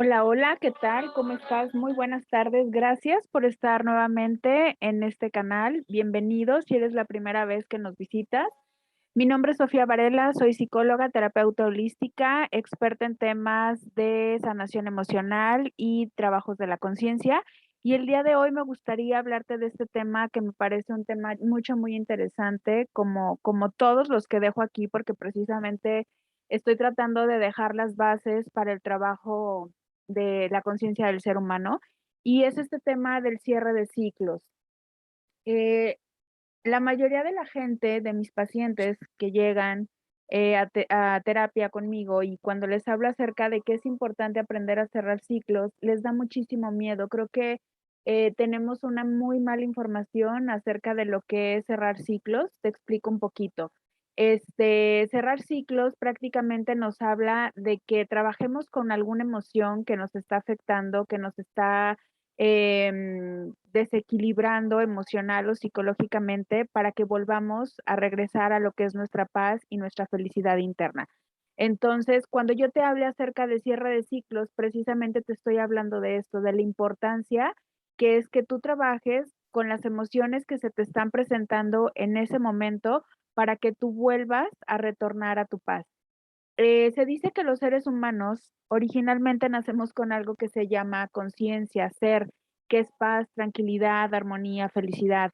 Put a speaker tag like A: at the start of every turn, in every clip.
A: Hola, hola, ¿qué tal? ¿Cómo estás? Muy buenas tardes. Gracias por estar nuevamente en este canal. Bienvenidos si eres la primera vez que nos visitas. Mi nombre es Sofía Varela, soy psicóloga, terapeuta holística, experta en temas de sanación emocional y trabajos de la conciencia. Y el día de hoy me gustaría hablarte de este tema que me parece un tema muy interesante, como todos los que dejo aquí, porque precisamente estoy tratando de dejar las bases para el trabajo de la conciencia del ser humano. Y es este tema del cierre de ciclos. Eh, la mayoría de la gente, de mis pacientes que llegan a terapia conmigo y cuando les hablo acerca de que es importante aprender a cerrar ciclos, les da muchísimo miedo. Creo que tenemos una muy mala información acerca de lo que es cerrar ciclos. Te explico un poquito. Cerrar ciclos prácticamente nos habla de que trabajemos con alguna emoción que nos está afectando, que nos está desequilibrando emocional o psicológicamente para que volvamos a regresar a lo que es nuestra paz y nuestra felicidad interna. Entonces, cuando yo te hable acerca de cierre de ciclos, precisamente te estoy hablando de esto, de la importancia que es que tú trabajes con las emociones que se te están presentando en ese momento para que tú vuelvas a retornar a tu paz. Se dice que los seres humanos originalmente nacemos con algo que se llama conciencia, ser, que es paz, tranquilidad, armonía, felicidad.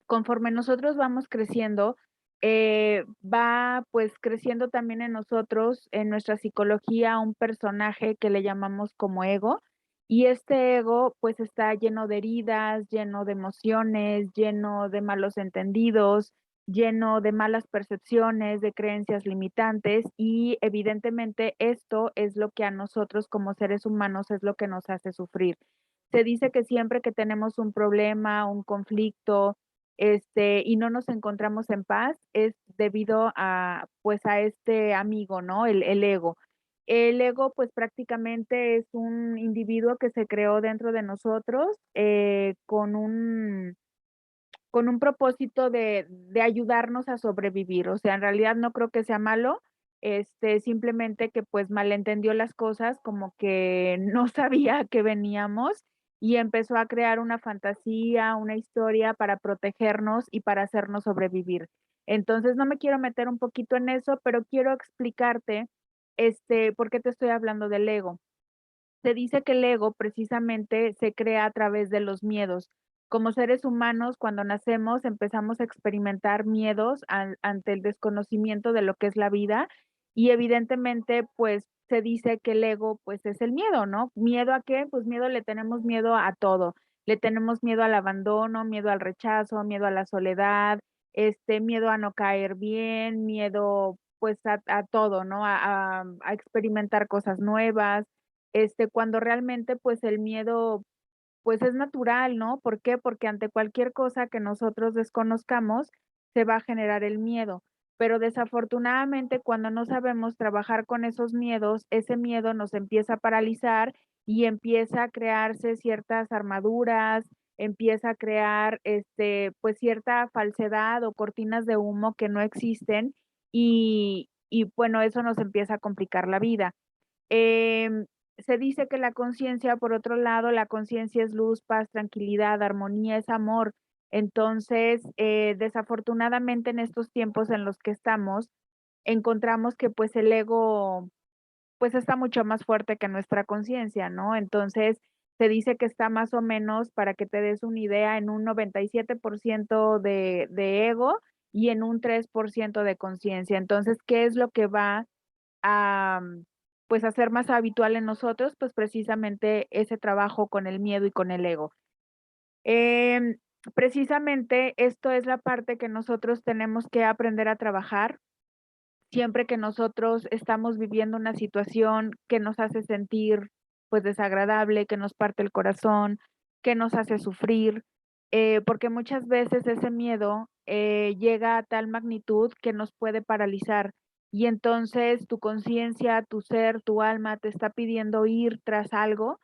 A: Conforme nosotros vamos creciendo, va pues creciendo también en nosotros, en nuestra psicología, un personaje que le llamamos como ego. Y este ego pues está lleno de heridas, lleno de emociones, lleno de malos entendidos, lleno de malas percepciones, de creencias limitantes y evidentemente esto es lo que a nosotros como seres humanos es lo que nos hace sufrir. Se dice que siempre que tenemos un problema, un conflicto, y no nos encontramos en paz, es debido a, pues, a este amigo, ¿no? El ego. El ego, pues, prácticamente es un individuo que se creó dentro de nosotros, con un propósito de ayudarnos a sobrevivir. O sea, en realidad no creo que sea malo, simplemente que, pues, malentendió las cosas, como que no sabía a qué veníamos y empezó a crear una fantasía, una historia para protegernos y para hacernos sobrevivir. Entonces, no me quiero meter un poquito en eso, pero quiero explicarte, por qué te estoy hablando del ego. Se dice que el ego precisamente se crea a través de los miedos. Como seres humanos, cuando nacemos, empezamos a experimentar miedos ante el desconocimiento de lo que es la vida y evidentemente, pues se dice que el ego, pues es el miedo, ¿no? ¿Miedo a qué? Pues miedo le tenemos miedo a todo. Le tenemos miedo al abandono, miedo al rechazo, miedo a la soledad, miedo a no caer bien, miedo pues a todo, ¿no? A experimentar cosas nuevas cuando realmente, pues, el miedo, pues, es natural, ¿no? ¿Por qué? Porque ante cualquier cosa que nosotros desconozcamos, se va a generar el miedo. Pero desafortunadamente, cuando no sabemos trabajar con esos miedos, ese miedo nos empieza a paralizar y empieza a crearse ciertas armaduras, empieza a crear, pues, cierta falsedad o cortinas de humo que no existen y bueno, eso nos empieza a complicar la vida. Em, Se dice que la conciencia, por otro lado, la conciencia es luz, paz, tranquilidad, armonía, es amor. Entonces, desafortunadamente en estos tiempos en los que estamos, encontramos que pues el ego pues está mucho más fuerte que nuestra conciencia, ¿no? Entonces, se dice que está más o menos, para que te des una idea, en un 97% de ego y en un 3% de conciencia. Entonces, ¿qué es lo que va a, pues, a ser más habitual en nosotros, pues, precisamente ese trabajo con el miedo y con el ego. Em, Precisamente esto es la parte que nosotros tenemos que aprender a trabajar siempre que nosotros estamos viviendo una situación que nos hace sentir, pues, desagradable, que nos parte el corazón, que nos hace sufrir, porque muchas veces ese miedo, llega a tal magnitud que nos puede paralizar. Y entonces tu conciencia, tu ser, tu alma te está pidiendo ir tras algo,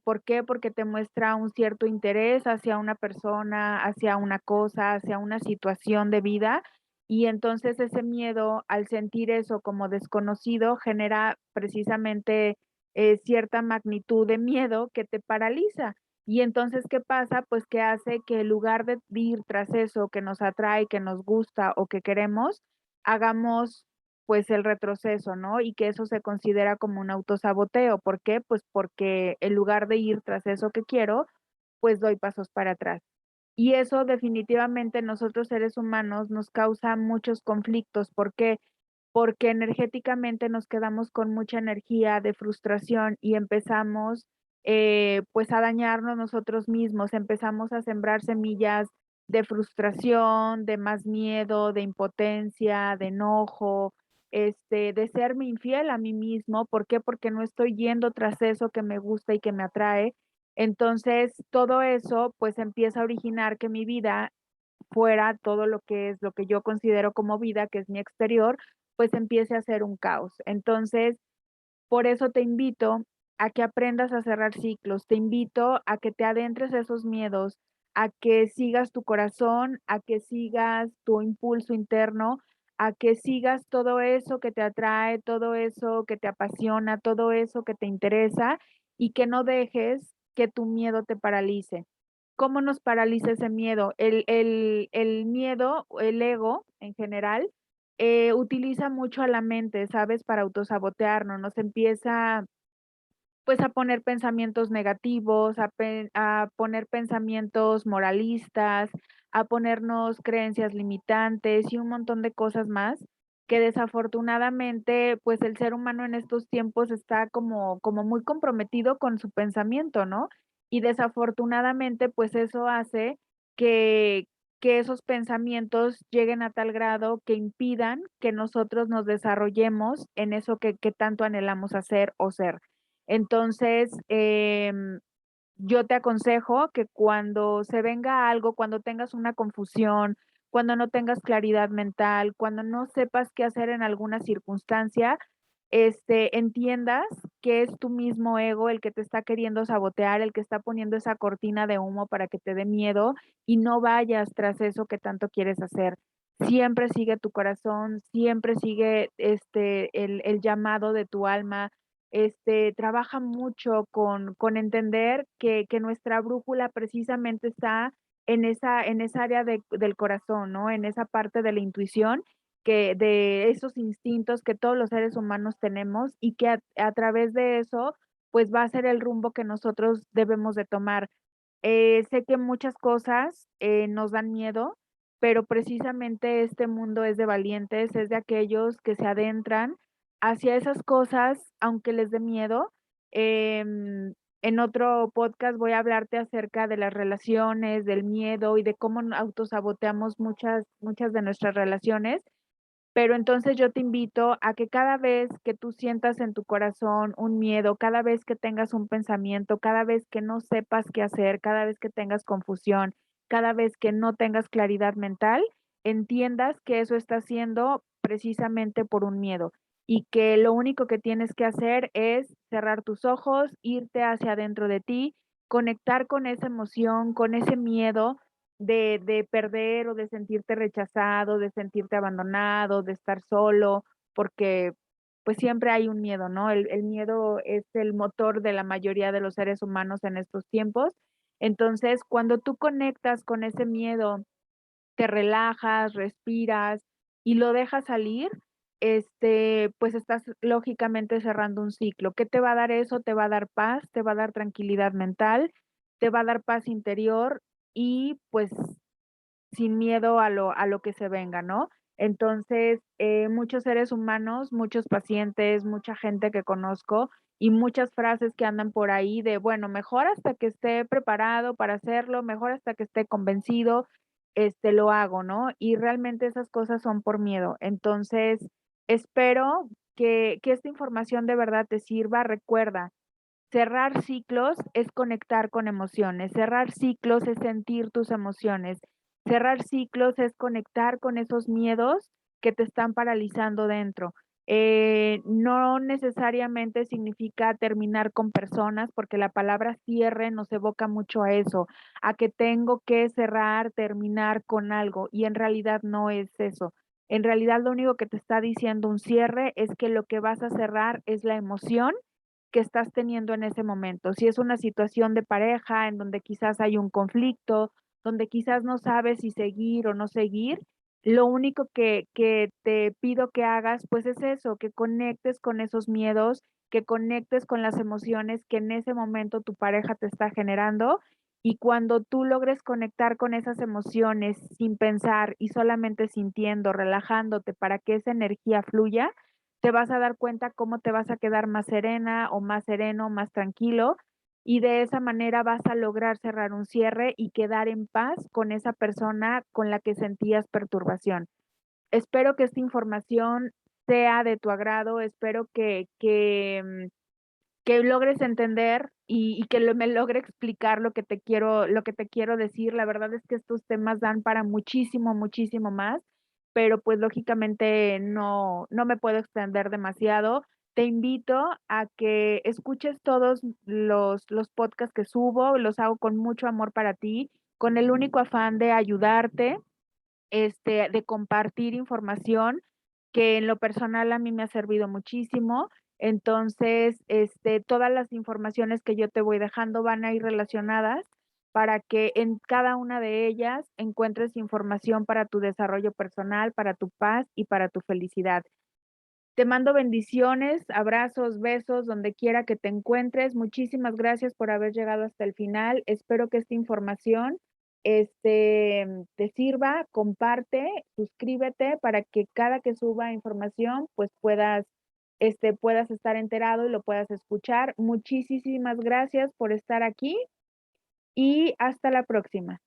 A: ¿por qué? Porque te muestra un cierto interés hacia una persona, hacia una cosa, hacia una situación de vida, y entonces ese miedo, al sentir eso como desconocido, genera precisamente, cierta magnitud de miedo que te paraliza. Y entonces, ¿qué pasa? Pues que hace que en lugar de ir tras eso que nos atrae, que nos gusta o que queremos, hagamos pues el retroceso, ¿no? Y que eso se considera como un autosaboteo. ¿Por qué? Pues porque en lugar de ir tras eso que quiero, pues doy pasos para atrás. Y eso definitivamente en nosotros seres humanos nos causa muchos conflictos. ¿Por qué? Porque energéticamente nos quedamos con mucha energía de frustración y empezamos, pues, a dañarnos nosotros mismos, empezamos a sembrar semillas de frustración, de más miedo, de impotencia, de enojo, de serme infiel a mí mismo. ¿Por qué? Porque no estoy yendo tras eso que me gusta y que me atrae. Entonces, todo eso, pues, empieza a originar que mi vida fuera todo lo que es lo que yo considero como vida, que es mi exterior, pues empiece a ser un caos. Entonces, por eso te invito a que aprendas a cerrar ciclos, te invito a que te adentres a esos miedos, a que sigas tu corazón, a que sigas tu impulso interno, a que sigas todo eso que te atrae, todo eso que te apasiona, todo eso que te interesa y que no dejes que tu miedo te paralice. ¿Cómo nos paraliza ese miedo? El miedo, el ego en general, utiliza mucho a la mente, ¿sabes? Para autosabotearnos, nos empieza, pues, a poner pensamientos negativos, a poner pensamientos moralistas, a ponernos creencias limitantes y un montón de cosas más, que desafortunadamente, pues, el ser humano en estos tiempos está como muy comprometido con su pensamiento, ¿no? Y desafortunadamente, pues, eso hace que esos pensamientos lleguen a tal grado que impidan que nosotros nos desarrollemos en eso que tanto anhelamos hacer o ser. Entonces, yo te aconsejo que cuando se venga algo, cuando tengas una confusión, cuando no tengas claridad mental, cuando no sepas qué hacer en alguna circunstancia, entiendas que es tu mismo ego el que te está queriendo sabotear, el que está poniendo esa cortina de humo para que te dé miedo y no vayas tras eso que tanto quieres hacer. Siempre sigue tu corazón, siempre sigue el llamado de tu alma, trabaja mucho con entender que nuestra brújula precisamente está en esa área del corazón, ¿no? En esa parte de la intuición, que de esos instintos que todos los seres humanos tenemos y que a través de eso, pues, va a ser el rumbo que nosotros debemos de tomar. Sé que muchas cosas, nos dan miedo, pero precisamente este mundo es de valientes, es de aquellos que se adentran hacia esas cosas, aunque les dé miedo. En otro podcast voy a hablarte acerca de las relaciones, del miedo y de cómo autosaboteamos muchas de nuestras relaciones. Pero entonces yo te invito a que cada vez que tú sientas en tu corazón un miedo, cada vez que tengas un pensamiento, cada vez que no sepas qué hacer, cada vez que tengas confusión, cada vez que no tengas claridad mental, entiendas que eso está siendo precisamente por un miedo y que lo único que tienes que hacer es cerrar tus ojos, irte hacia adentro de ti, conectar con esa emoción, con ese miedo de perder o de sentirte rechazado, de sentirte abandonado, de estar solo, porque, pues, siempre hay un miedo, ¿no? El miedo es el motor de la mayoría de los seres humanos en estos tiempos. Entonces, cuando tú conectas con ese miedo, te relajas, respiras y lo dejas salir, pues, estás lógicamente cerrando un ciclo. ¿Qué te va a dar eso? Te va a dar paz, te va a dar tranquilidad mental, te va a dar paz interior y, pues, sin miedo a lo que se venga, ¿no? Entonces, muchos seres humanos, muchos pacientes, mucha gente que conozco y muchas frases que andan por ahí de, bueno, mejor hasta que esté preparado para hacerlo, mejor hasta que esté convencido, lo hago, ¿no? Y realmente esas cosas son por miedo. Entonces, espero que esta información de verdad te sirva. Recuerda, cerrar ciclos es conectar con emociones, cerrar ciclos es sentir tus emociones, cerrar ciclos es conectar con esos miedos que te están paralizando dentro. No necesariamente significa terminar con personas, porque la palabra cierre nos evoca mucho a eso, a que tengo que cerrar, terminar con algo, y en realidad no es eso. En realidad lo único que te está diciendo un cierre es que lo que vas a cerrar es la emoción que estás teniendo en ese momento. Si es una situación de pareja en donde quizás hay un conflicto, donde quizás no sabes si seguir o no seguir, lo único que te pido que hagas, pues es eso, que conectes con esos miedos, que conectes con las emociones que en ese momento tu pareja te está generando y cuando tú logres conectar con esas emociones sin pensar y solamente sintiendo, relajándote para que esa energía fluya, te vas a dar cuenta cómo te vas a quedar más serena o más sereno, más tranquilo y de esa manera vas a lograr cerrar un cierre y quedar en paz con esa persona con la que sentías perturbación. Espero que esta información sea de tu agrado, espero que logres entender y que me logre explicar lo que te quiero decir. La verdad es que estos temas dan para muchísimo, muchísimo más, pero pues lógicamente no me puedo extender demasiado. Te invito a que escuches todos los podcasts que subo, los hago con mucho amor para ti, con el único afán de ayudarte, de compartir información que en lo personal a mí me ha servido muchísimo. Entonces, todas las informaciones que yo te voy dejando van a ir relacionadas para que en cada una de ellas encuentres información para tu desarrollo personal, para tu paz y para tu felicidad. Te mando bendiciones, abrazos, besos, donde quiera que te encuentres. Muchísimas gracias por haber llegado hasta el final. Espero que esta información te sirva. Comparte, suscríbete para que cada que suba información, pues puedas estar enterado y lo puedas escuchar. Muchísimas gracias por estar aquí y hasta la próxima.